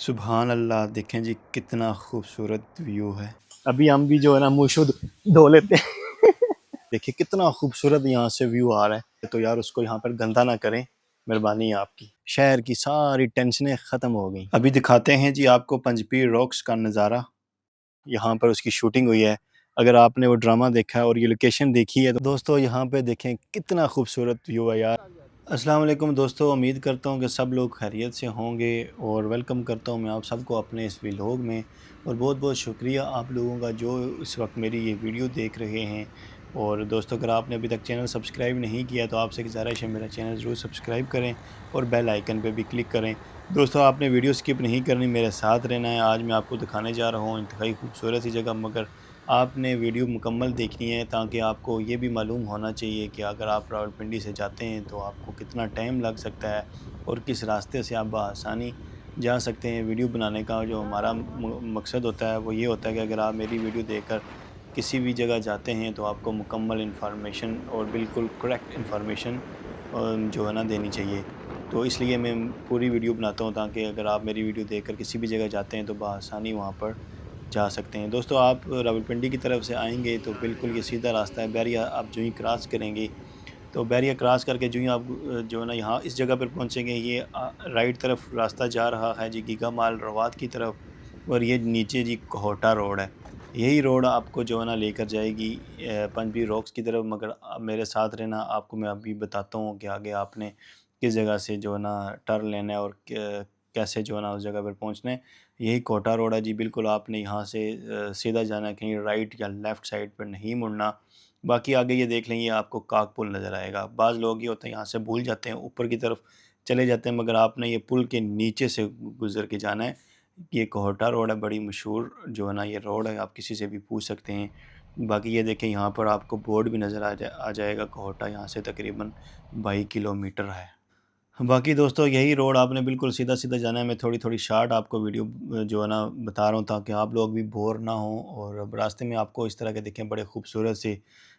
सुभान अल्लाह, देखें जी कितना खूबसूरत व्यू है। अभी हम भी जो है ना मुँह शुद्ध धो लेते हैं। देखिए कितना खूबसूरत यहाँ से व्यू आ रहा है, तो यार उसको यहाँ पर गंदा ना करें, मेहरबानी है आपकी। शहर की सारी टेंशनें ख़त्म हो गई। अभी दिखाते हैं जी आपको पंजपीर रॉक्स का नज़ारा। यहाँ पर उसकी शूटिंग हुई है। अगर आपने वो ड्रामा देखा है और ये लोकेशन देखी है तो दोस्तों यहाँ पे देखें कितना खूबसूरत व्यू है यार। अस्सलाम वालेकुम दोस्तों, उम्मीद करता हूँ कि सब लोग खैरियत से होंगे और वेलकम करता हूँ मैं आप सबको अपने इस व्लॉग में। और बहुत बहुत शुक्रिया आप लोगों का जो इस वक्त मेरी ये वीडियो देख रहे हैं। और दोस्तों, अगर आपने अभी तक चैनल सब्सक्राइब नहीं किया तो आपसे गुजारिश है मेरा चैनल ज़रूर सब्सक्राइब करें और बेल आइकन पे भी क्लिक करें। दोस्तों, आपने वीडियो स्किप नहीं करनी, मेरे साथ रहना है। आज मैं आपको दिखाने जा रहा हूँ इंतहाई खूबसूरत सी जगह, मगर आपने वीडियो मुकम्मल देखनी है ताकि आपको ये भी मालूम होना चाहिए कि अगर आप रावलपिंडी से जाते हैं तो आपको कितना टाइम लग सकता है और किस रास्ते से आप बआसानी जा सकते हैं। वीडियो बनाने का जो हमारा मकसद होता है वो ये होता है कि अगर आप मेरी वीडियो देखकर किसी भी जगह जाते हैं तो आपको मुकम्मल इन्फॉर्मेशन और बिल्कुल करेक्ट इन्फॉर्मेशन जो है ना देनी चाहिए। तो इसलिए मैं पूरी वीडियो बनाता हूँ ताकि अगर आप मेरी वीडियो देखकर किसी भी जगह जाते हैं तो बआसानी वहाँ पर जा सकते हैं। दोस्तों, आप रावलपिंडी की तरफ से आएँगे तो बिल्कुल ये सीधा रास्ता है। बैरिया आप जो ही क्रॉस करेंगे तो बैरिया क्रॉस करके जो ही आप जो है ना यहाँ इस जगह पर पहुँचेंगे, ये राइट तरफ रास्ता जा रहा है जी गीगा माल रवात की तरफ। और ये नीचे जी कोहोटा रोड है। यही रोड आपको जो है ना लेकर जाएगी पंजबी रॉक्स की तरफ। मगर आप मेरे साथ रहना, आपको मैं अभी बताता हूँ कि आगे आपने किस जगह से जो है ना टर्न लेना है और कैसे जो है ना उस जगह पर पहुँचना है। यही कोटा रोड है जी, बिल्कुल आपने यहाँ से सीधा जाना है, कहीं राइट या लेफ़्ट साइड पर नहीं मुड़ना। बाकी आगे ये देख लें, ये आपको काग पुल नज़र आएगा। बाज़ लोग ये होते हैं यहाँ से भूल जाते हैं, ऊपर की तरफ चले जाते हैं, मगर आपने ये पुल के नीचे से गुज़र के जाना है। ये कोहोटा रोड है, बड़ी मशहूर जो है ना ये रोड है, आप किसी से भी पूछ सकते हैं। बाकी ये देखें, यहाँ पर आपको बोर्ड भी नज़र आ जाएगा। कोहोटा यहाँ से तकरीबन 22 किलोमीटर है। बाकी दोस्तों, यही रोड आपने बिल्कुल सीधा-सीधा जाना है। मैं थोड़ी-थोड़ी शॉर्ट आपको वीडियो जो है ना बता रहा हूँ ताकि आप लोग भी बोर ना हों। और अब रास्ते में आपको इस तरह के देखें बड़े खूबसूरत से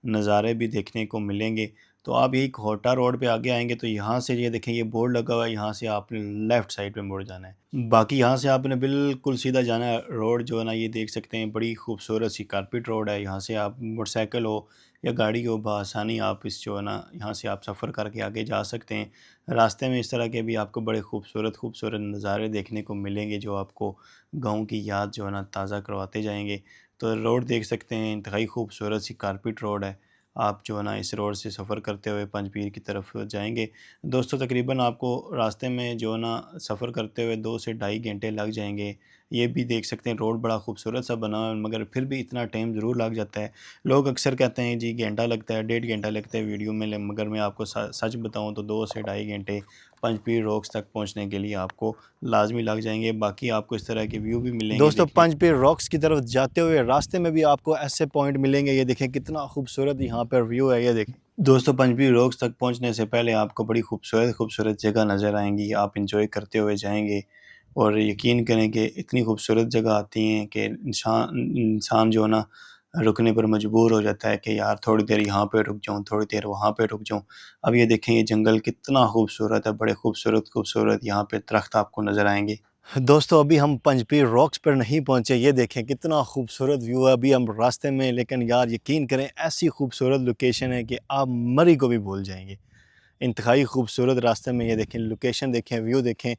नज़ारे भी देखने को मिलेंगे। तो आप यही कोटा रोड पे आगे आएँगे तो यहाँ से ये देखें, ये बोर्ड लगा हुआ है, यहाँ से आपने लेफ़्ट साइड पे मुड़ जाना है। बाकी यहाँ से आपने बिल्कुल सीधा जाना है। रोड जो है ना ये देख सकते हैं, बड़ी खूबसूरत सी कारपेट रोड है। यहाँ से आप मोटरसाइकिल हो या गाड़ी हो, बआसानी आप इस जो है ना यहाँ से आप सफ़र करके आगे जा सकते हैं। रास्ते में इस तरह के भी आपको बड़े खूबसूरत नज़ारे देखने को मिलेंगे जो आपको गाँव की याद जो है ना ताज़ा करवाते जाएँगे। तो रोड देख सकते हैं, इंतहाई खूबसूरत सी कारपेट रोड है। आप जो है ना इस रोड से सफ़र करते हुए पंजपीर की तरफ जाएँगे। दोस्तों, तकरीबन आपको रास्ते में जो है ना सफ़र करते हुए 2 से ढाई घंटे लग जाएँगे। ये भी देख सकते हैं, रोड बड़ा खूबसूरत सा बना हुआ है, मगर फिर भी इतना टाइम ज़रूर लग जाता है। लोग अक्सर कहते हैं जी घंटा लगता है, डेढ़ घंटा लगता है वीडियो में, मगर मैं आपको सच बताऊं तो 2 से ढाई घंटे पंजपीर रॉक्स तक पहुंचने के लिए आपको लाजमी लग जाएंगे। बाकी आपको इस तरह के व्यू भी मिलेंगे दोस्तों, देखने। पंजपीर रॉक्स की तरफ जाते हुए रास्ते में भी आपको ऐसे पॉइंट मिलेंगे। ये देखें कितना खूबसूरत यहाँ पर व्यू है, ये देखें। दोस्तों, पंजपीर रॉक्स तक पहुंचने से पहले आपको बड़ी खूबसूरत जगह नज़र आएंगी, आप इंजॉय करते हुए जाएंगे। और यकीन करें कि इतनी खूबसूरत जगह आती हैं कि इंसान इंसान जो है ना रुकने पर मजबूर हो जाता है कि यार थोड़ी देर यहाँ पे रुक जाऊँ, थोड़ी देर वहाँ पे रुक जाऊँ। अब ये देखें, ये जंगल कितना खूबसूरत है, बड़े खूबसूरत यहाँ पे दरख्त आपको नज़र आएंगे। दोस्तों, अभी हम पंजपीर रॉक्स पर नहीं पहुँचे। ये देखें कितना खूबसूरत व्यू है। अभी हम रास्ते में, लेकिन यार यकीन करें ऐसी खूबसूरत लोकेशन है कि आप मरी को भी भूल जाएंगे। इंतहाई खूबसूरत रास्ते में, ये देखें लोकेशन देखें, व्यू देखें।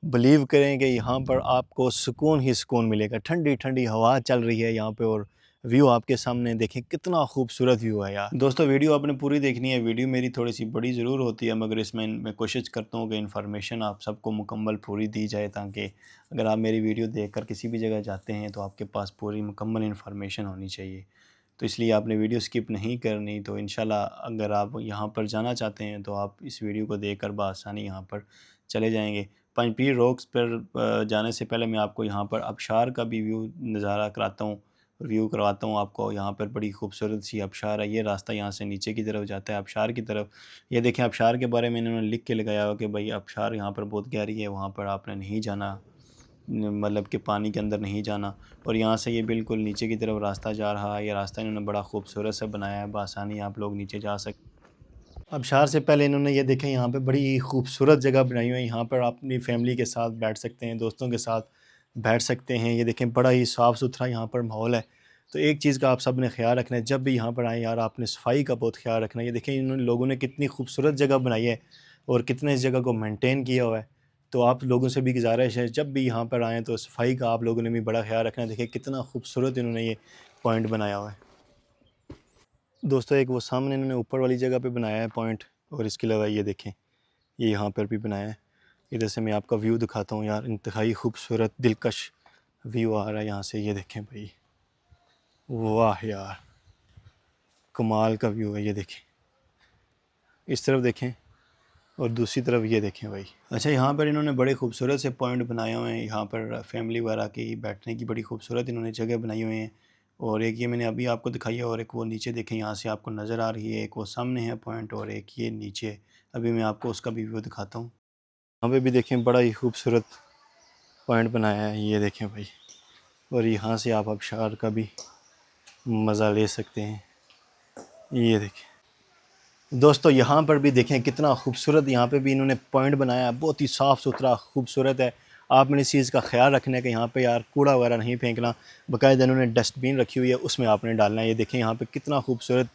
बिलीव करें कि यहाँ पर आपको सुकून ही सुकून मिलेगा। ठंडी ठंडी हवा चल रही है यहाँ पे और व्यू आपके सामने देखें कितना खूबसूरत व्यू है यार। दोस्तों, वीडियो आपने पूरी देखनी है। वीडियो मेरी थोड़ी सी बड़ी ज़रूर होती है, मगर इसमें मैं कोशिश करता हूँ कि इन्फॉर्मेशन आप सबको मुकम्मल पूरी दी जाए ताकि अगर आप मेरी वीडियो देखकर किसी भी जगह जाते हैं तो आपके पास पूरी मुकम्मल इन्फॉर्मेशन होनी चाहिए। तो इसलिए आपने वीडियो स्किप नहीं करनी। तो इंशाल्लाह अगर आप यहाँ पर जाना चाहते हैं तो आप इस वीडियो को देखकर बआसानी यहाँ पर चले जाएँगे। पंजपीर रॉक्स पर जाने से पहले मैं आपको यहाँ पर आबशार का भी नज़ारा कराता हूँ, व्यू करवाता हूँ आपको। यहाँ पर बड़ी खूबसूरत सी आबशार है। ये रास्ता यहाँ से नीचे की तरफ जाता है आबशार की तरफ। ये देखें, आबशार के बारे में इन्होंने लिख के लगाया हो कि भाई आबशार यहाँ पर बहुत गहरी है, वहाँ पर आपने नहीं जाना, मतलब कि पानी के अंदर नहीं जाना। और यहाँ से ये बिल्कुल नीचे की तरफ रास्ता जा रहा है। ये रास्ता इन्होंने बड़ा खूबसूरत सा बनाया है, बआसानी आप लोग नीचे जा सकते। आबशार से पहले इन्होंने ये देखें यहाँ पे बड़ी खूबसूरत जगह बनाई हुई है। यहाँ पर आप अपनी फैमिली के साथ बैठ सकते हैं, दोस्तों के साथ बैठ सकते हैं। ये देखें बड़ा ही साफ़ सुथरा यहाँ पर माहौल है। तो एक चीज़ का आप सब ने ख्याल रखना है, जब भी यहाँ पर आएँ यार आपने सफाई का बहुत ख्याल रखना है। ये देखें इन लोगों ने कितनी खूबसूरत जगह बनाई है और कितने इस जगह को मेंटेन किया हुआ है। तो आप लोगों से भी गुजारिश है, जब भी यहाँ पर आएँ तो सफाई का आप लोगों ने भी बड़ा ख्याल रखना है। देखिए कितना खूबसूरत इन्होंने ये पॉइंट बनाया हुआ है। दोस्तों एक वो सामने इन्होंने ऊपर वाली जगह पे बनाया है पॉइंट, और इसके अलावा ये देखें ये यहाँ पर भी बनाया है। इधर से मैं आपका व्यू दिखाता हूँ यार, इंतहाई खूबसूरत दिलकश व्यू आ रहा है यहाँ से। ये देखें भाई, वाह यार कमाल का व्यू है। ये देखें, इस तरफ देखें और दूसरी तरफ ये देखें भाई। अच्छा यहाँ पर इन्होंने बड़े खूबसूरत से पॉइंट बनाए हुए हैं। यहाँ पर फैमिली वगैरह की बैठने की बड़ी खूबसूरत इन्होंने जगह बनाई हुई हैं। और एक ये मैंने अभी आपको दिखाई है, और एक वो नीचे देखें यहाँ से आपको नज़र आ रही है, एक वो सामने है पॉइंट और एक ये नीचे। अभी मैं आपको उसका भी व्यू दिखाता हूँ। यहाँ पे भी देखें बड़ा ही खूबसूरत पॉइंट बनाया है, ये देखें भाई। और यहाँ से आप आबशार का भी मज़ा ले सकते हैं। ये देखें दोस्तों, यहाँ पर भी देखें कितना खूबसूरत यहाँ पे भी इन्होंने पॉइंट बनाया है, बहुत ही साफ़ सुथरा खूबसूरत है। आपने इस चीज़ का ख्याल रखना है कि यहाँ पे यार कूड़ा वगैरह नहीं फेंकना, बाकायदा इन्होंने डस्टबिन रखी हुई है उसमें आपने डालना है। ये देखें यहाँ पे कितना खूबसूरत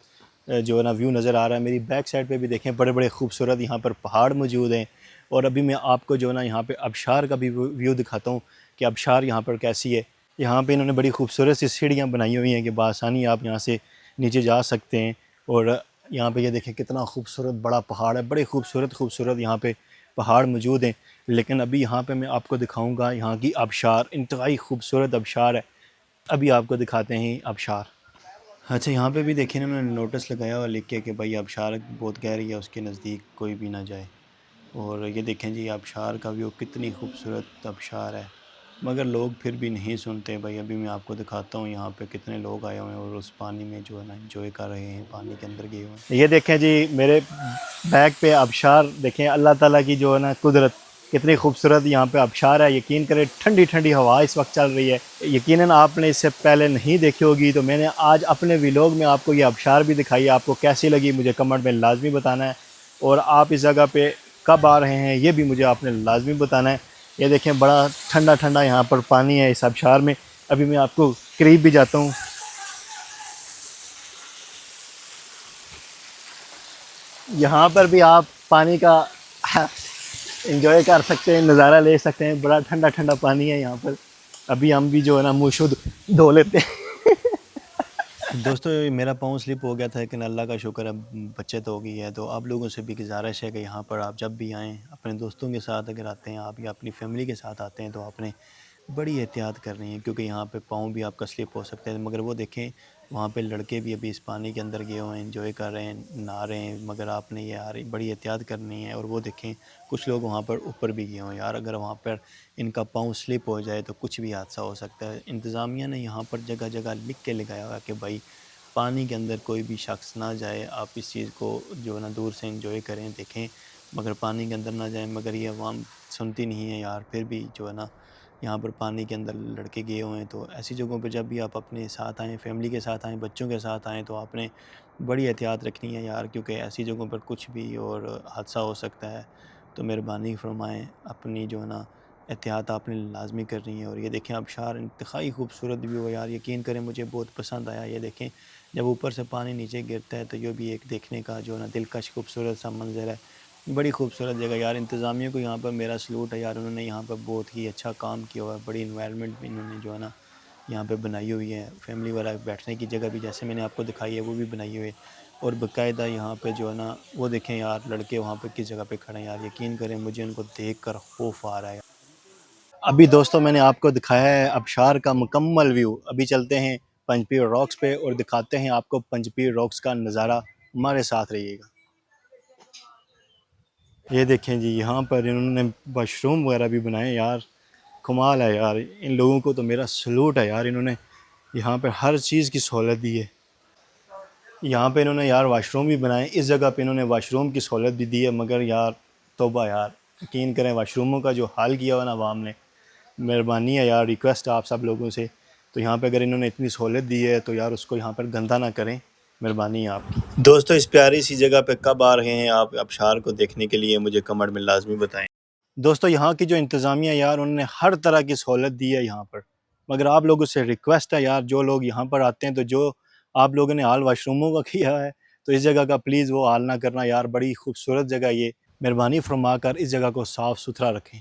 जो है ना व्यू नज़र आ रहा है। मेरी बैक साइड पे भी देखें बड़े बड़े खूबसूरत यहाँ पर पहाड़ मौजूद हैं। और अभी मैं आपको जो है ना यहाँ पे आबशार का भी व्यू दिखाता हूँ कि आबशार यहाँ पर कैसी है। यहाँ पे इन्होंने बड़ी खूबसूरत सी सीढ़ियाँ बनाई हुई हैं कि बआसानी आप यहाँ से नीचे जा सकते हैं। और यहाँ पे ये देखें कितना खूबसूरत बड़ा पहाड़ है, बड़े खूबसूरत यहाँ पे पहाड़ मौजूद हैं। लेकिन अभी यहाँ पे मैं आपको दिखाऊंगा यहाँ की आबशार, इंतहाई खूबसूरत आबशार है। अभी आपको दिखाते हैं आबशार। अच्छा यहाँ पे भी देखें ना, मैंने नोटिस लगाया हुआ लिख के कि भाई आबशार बहुत गहरी है, उसके नज़दीक कोई भी ना जाए। और ये देखें जी आबशार का व्यू, कितनी खूबसूरत आबशार है, मगर लोग फिर भी नहीं सुनते भाई। अभी मैं आपको दिखाता हूँ यहाँ पे कितने लोग आए हुए हैं और उस पानी में जो है ना एंजॉय कर रहे हैं, पानी के अंदर गए हुए हैं। ये देखें जी मेरे बैक पे आबशार देखें, अल्लाह ताला की जो है ना कुदरत, कितनी खूबसूरत यहाँ पे आबशार है। यकीन करें ठंडी ठंडी हवा इस वक्त चल रही है। यकीनन आपने इससे पहले नहीं देखी होगी, तो मैंने आज अपने व्लॉग में आपको ये आबशार भी दिखाई है। आपको कैसी लगी मुझे कमेंट में लाजमी बताना है, और आप इस जगह पे कब आ रहे हैं ये भी मुझे आपने लाजमी बताना है। ये देखें बड़ा ठंडा ठंडा यहाँ पर पानी है इस आबशार में। अभी मैं आपको करीब भी जाता हूँ। यहाँ पर भी आप पानी का एंजॉय कर सकते हैं, नज़ारा ले सकते हैं। बड़ा ठंडा ठंडा पानी है यहाँ पर। अभी हम भी जो है ना मुँह शुद्ध धो लेते हैं। दोस्तों मेरा पाँव स्लिप हो गया था, लेकिन अल्लाह का शुक्र है बचत हो गई है। तो आप लोगों से भी गुजारिश है कि यहाँ पर आप जब भी आएँ, अपने दोस्तों के साथ अगर आते हैं आप या अपनी फैमिली के साथ आते हैं, तो आपने बड़ी एहतियात करनी है, क्योंकि यहाँ पे पाँव भी आपका स्लिप हो सकता है। मगर वो देखें वहाँ पे लड़के भी अभी इस पानी के अंदर गए हुए हैं, एंजॉय कर रहे हैं, नहा रहे हैं, मगर आपने यार बड़ी एहतियात करनी है। और वो देखें कुछ लोग वहाँ पर ऊपर भी गए हुए हैं यार, अगर वहाँ पर इनका पाँव स्लिप हो जाए तो कुछ भी हादसा हो सकता है। इंतज़ामिया ने यहाँ पर जगह जगह लिख के लगाया हुआ है कि भाई पानी के अंदर कोई भी शख्स ना जाए, आप इस चीज़ को जो है ना दूर से एंजॉय करें, देखें, मगर पानी के अंदर ना जाएं। मगर ये अवाम सुनती नहीं है यार, फिर भी जो है ना यहाँ पर पानी के अंदर लड़के गए हुए हैं। तो ऐसी जगहों पर जब भी आप अपने साथ आएँ, फैमिली के साथ आएँ, बच्चों के साथ आएँ, तो आपने बड़ी एहतियात रखनी है यार, क्योंकि ऐसी जगहों पर कुछ भी और हादसा हो सकता है। तो मेहरबानी फरमाएँ, अपनी जो है ना एहतियात आपने लाजमी करनी है। और ये देखें आबशार इंतहाई खूबसूरत व्यू है यार, यकीन करें मुझे बहुत पसंद आया। ये देखें जब ऊपर से पानी नीचे गिरता है तो ये भी एक देखने का जो है ना दिलकश खूबसूरत सा मंज़र है। बड़ी खूबसूरत जगह यार, इंतज़ामिया को यहाँ पर मेरा सलूट है यार, उन्होंने यहाँ पर बहुत ही अच्छा काम किया हुआ है। बड़ी इन्वायरमेंट भी इन्होंने जो है ना यहाँ पे बनाई हुई है। फैमिली वाला बैठने की जगह भी जैसे मैंने आपको दिखाई है वो भी बनाई हुई है। और बाकायदा यहाँ पे जो है ना वो देखें यार लड़के वहाँ पे किस जगह पे खड़े हैं यार, यकीन करें मुझे उनको देख कर खौफ आ रहा है। अभी दोस्तों मैंने आपको दिखाया है आबशार का मुकम्मल व्यू। अभी चलते हैं पंजपीर रॉक्स पे और दिखाते हैं आपको पंजपीर रॉक्स का नज़ारा। हमारे साथ रहिएगा। ये देखें जी यहाँ पर इन्होंने वाशरूम वगैरह भी बनाए यार, कमाल है यार। इन लोगों को तो मेरा सलूट है यार, इन्होंने यहाँ पर हर चीज़ की सहूलत दी है। यहाँ पे इन्होंने यार वाशरूम भी बनाए, इस जगह पे इन्होंने वाशरूम की सहूलत भी दी है। मगर यार तौबा यार, यकीन करें वाशरूमों का जो हाल किया हुआ ना अवाम ने, मेहरबानी है यार, रिक्वेस्ट है आप सब लोगों से। तो यहाँ पे अगर इन्होंने इतनी सहूलत दी है तो यार उसको यहाँ पर गंदा ना करें, मेहरबानी है आपकी। दोस्तों इस प्यारी सी जगह पे कब आ रहे हैं आप आबशार को देखने के लिए, मुझे कमेंट में लाजमी बताएं। दोस्तों यहाँ की जो इंतज़ामिया यार, उन्होंने हर तरह की सहूलत दी है यहाँ पर, मगर आप लोगों से रिक्वेस्ट है यार, जो लोग यहाँ पर आते हैं तो जो आप लोगों ने हाल वाशरूमों का किया है तो इस जगह का प्लीज़ वो हाल ना करना यार। बड़ी खूबसूरत जगह ये, मेहरबानी फरमा कर इस जगह को साफ़ सुथरा रखें।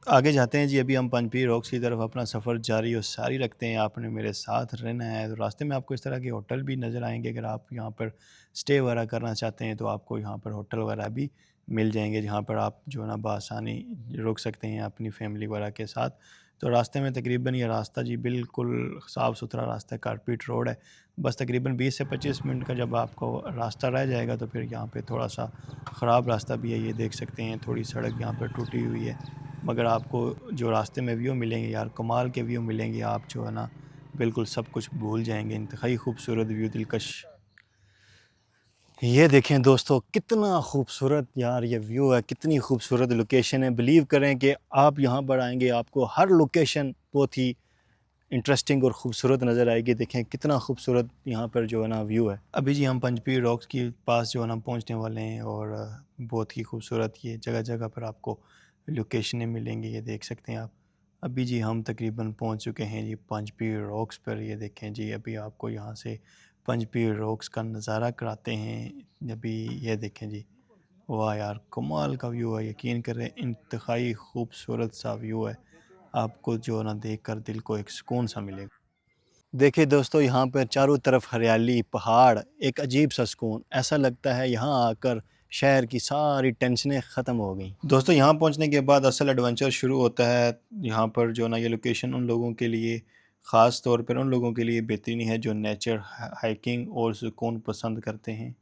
आगे जाते हैं जी। अभी हम पंजपीर रॉक्स की तरफ अपना सफ़र जारी और सारी रखते हैं। आपने मेरे साथ रहना है तो रास्ते में आपको इस तरह के होटल भी नज़र आएंगे। अगर आप यहाँ पर स्टे वगैरह करना चाहते हैं तो आपको यहाँ पर होटल वगैरह भी मिल जाएंगे, जहाँ पर आप जो है ना बआसानी रुक सकते हैं अपनी फैमिली वगैरह के साथ। तो रास्ते में तकरीबन ये रास्ता जी बिल्कुल साफ़ सुथरा रास्ता है, कारपेट रोड है। बस तकरीबन 20 से 25 मिनट का जब आपको रास्ता रह जाएगा तो फिर यहाँ पे थोड़ा सा ख़राब रास्ता भी है, ये देख सकते हैं। थोड़ी सड़क यहाँ पर टूटी हुई है, मगर आपको जो रास्ते में व्यू मिलेंगे यार, कमाल के व्यू मिलेंगे। आप जो है ना बिल्कुल सब कुछ भूल जाएंगे। इंतहाई खूबसूरत व्यू, दिलकश। ये देखें दोस्तों, कितना खूबसूरत यार ये व्यू है, कितनी खूबसूरत लोकेशन है। बिलीव करें कि आप यहाँ पर आएंगे आपको हर लोकेशन बहुत ही इंटरेस्टिंग और ख़ूबसूरत नज़र आएगी। देखें कितना खूबसूरत यहाँ पर जो है ना व्यू है। अभी जी हम पंजपीर रॉक्स के पास जो है ना पहुँचने वाले हैं और बहुत ही खूबसूरत ये जगह जगह पर आपको लोकेशनें मिलेंगी, ये देख सकते हैं आप। अभी जी हम तकरीबन पहुँच चुके हैं जी पंजपीर रॉक्स पर। ये देखें जी, अभी आपको यहाँ से पंजपीर रॉक्स का नज़ारा कराते हैं। अभी ये देखें जी, वाह यार कमाल का व्यू है, यकीन करें इंतहाई खूबसूरत सा व्यू है। आपको जो ना देख कर दिल को एक सुकून सा मिलेगा। देखिए दोस्तों, यहाँ पर चारों तरफ हरियाली, पहाड़, एक अजीब सा सुकून। ऐसा लगता है यहाँ आकर शहर की सारी टेंशनें ख़त्म हो गई। दोस्तों यहाँ पहुँचने के बाद असल एडवेंचर शुरू होता है। यहाँ पर जो ना ये लोकेशन उन लोगों के लिए, ख़ास तौर पर उन लोगों के लिए बेहतरीन है जो नेचर, हाइकिंग और सुकून पसंद करते हैं।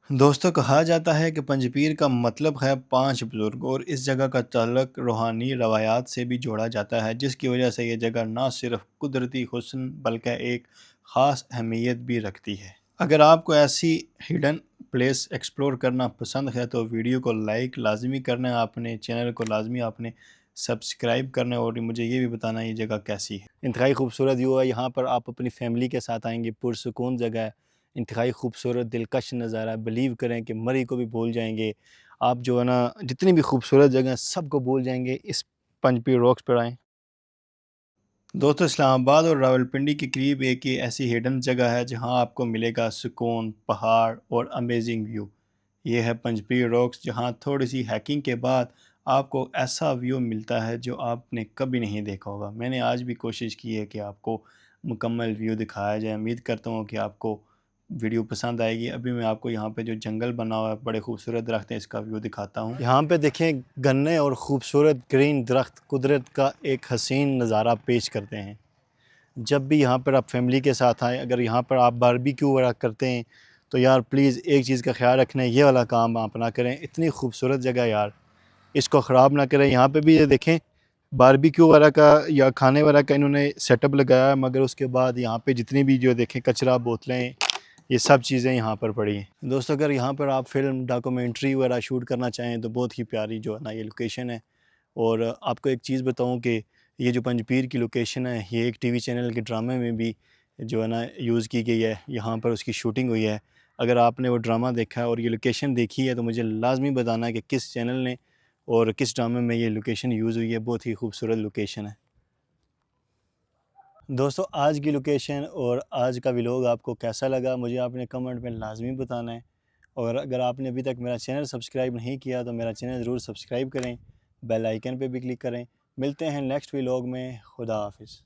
दोस्तों कहा जाता है कि पंजपीर का मतलब है 5 बुज़ुर्ग, और इस जगह का ताल्लुक़ रूहानी रवायात से भी जोड़ा जाता है, जिसकी वजह से ये जगह ना सिर्फ कुदरती हुस्न बल्कि एक ख़ास अहमियत भी रखती है। अगर आपको ऐसी हिडन प्लेस एक्सप्लोर करना पसंद है तो वीडियो को लाइक लाजमी करना है, अपने चैनल को लाजमी आपने सब्सक्राइब करना है और मुझे ये भी बताना है ये जगह कैसी है। इंतहाई खूबसूरत व्यू है। यहाँ पर आप अपनी फैमिली के साथ आएंगे, पुरसुकून जगह है, इंतहाई खूबसूरत दिलकश नज़ारा। बिलीव करें कि मरी को भी भूल जाएंगे आप, जो है ना जितनी भी खूबसूरत जगह सबको भूल जाएंगे इस पंजपीर रॉक्स पर आएँ। दोस्तों इस्लामाबाद और रावलपिंडी के करीब एक ही ऐसी हिडन जगह है जहां आपको मिलेगा सुकून, पहाड़ और अमेजिंग व्यू। ये है पंजपीर रॉक्स, जहां थोड़ी सी हैकिंग के बाद आपको ऐसा व्यू मिलता है जो आपने कभी नहीं देखा होगा। मैंने आज भी कोशिश की है कि आपको मुकम्मल व्यू दिखाया जाए। उम्मीद करता हूँ कि आपको वीडियो पसंद आएगी। अभी मैं आपको यहाँ पे जो जंगल बना हुआ है, बड़े खूबसूरत दरख्त हैं, इसका व्यू दिखाता हूँ। यहाँ पे देखें गन्ने और खूबसूरत ग्रीन दरख्त कुदरत का एक हसीन नज़ारा पेश करते हैं। जब भी यहाँ पर आप फैमिली के साथ आएँ, अगर यहाँ पर आप बारबेक्यू वगैरह करते हैं तो यार प्लीज़ एक चीज़ का ख्याल रखना है, ये वाला काम आप ना करें। इतनी खूबसूरत जगह यार, इसको ख़राब ना करें। यहाँ पे भी ये देखें बारबेक्यू वगैरह का या खाने वगैरह का इन्होंने सेटअप लगाया है, मगर उसके बाद यहाँ पे जितनी भी जो देखें कचरा, बोतलें, ये सब चीज़ें यहाँ पर पड़ी हैं। दोस्तों अगर यहाँ पर आप फ़िल्म, डॉक्यूमेंट्री वगैरह शूट करना चाहें तो बहुत ही प्यारी जो है ना ये लोकेशन है। और आपको एक चीज़ बताऊँ कि ये जो पंजपीर की लोकेशन है, ये एक टीवी चैनल के ड्रामे में भी जो है ना यूज़ की गई है। यहाँ पर उसकी शूटिंग हुई है। अगर आपने वो ड्रामा देखा है और ये लोकेशन देखी है तो मुझे लाजमी बताना है कि किस चैनल ने और किस ड्रामे में ये लोकेशन यूज़ हुई है। बहुत ही खूबसूरत लोकेशन है। दोस्तों आज की लोकेशन और आज का व्लॉग आपको कैसा लगा, मुझे आपने कमेंट में लाजमी बताना है। और अगर आपने अभी तक मेरा चैनल सब्सक्राइब नहीं किया तो मेरा चैनल ज़रूर सब्सक्राइब करें, बेल आइकन पे भी क्लिक करें। मिलते हैं नेक्स्ट व्लॉग में। खुदा हाफिज़।